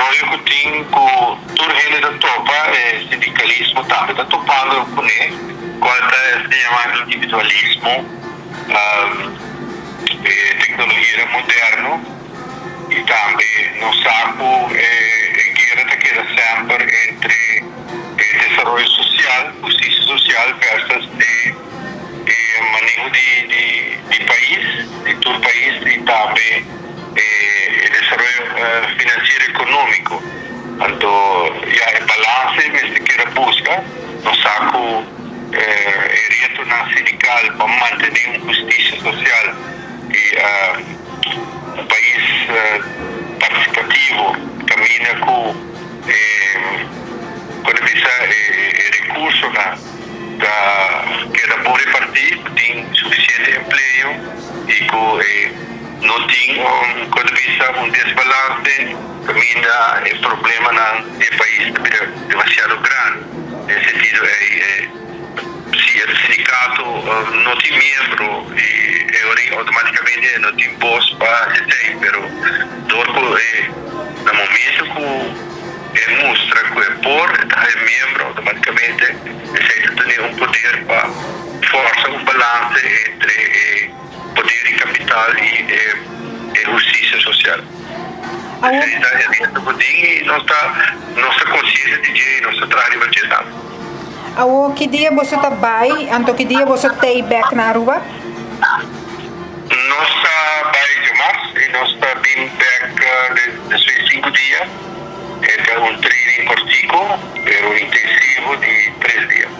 desarrollo que tem com toda a da topa, sindicalismo também está topando com ele, qual se chama individualismo, tecnologia moderna, e também no saco a guerra que era sempre entre desenvolvimento social, justiça social versus manejo de país, de todo o país e também desenvolvimento financeiro econômico. Então, a balança que se quer buscar no saco retorno sindical para manter uma justiça social e um país participativo caminha com recursos que era bom repartir, tem suficiente emprego e não tem quando vista desbalance, caminha problema no país demasiado grande. Nesse sentido, se o sindicato não tem membro e automaticamente não tem voz para se ter, mas no momento que mostra que é membro automaticamente tem poder para forçar balance entre poder e capital e justiça social. Essa ideia é dentro do e nossa consciência de nosso trabalho libertador. Que dia você está bem? Então que dia você está back na Aruba? Nós está bem de março e nós está bem back de 5 dias. É um training cortico, pero intensivo de 3 dias.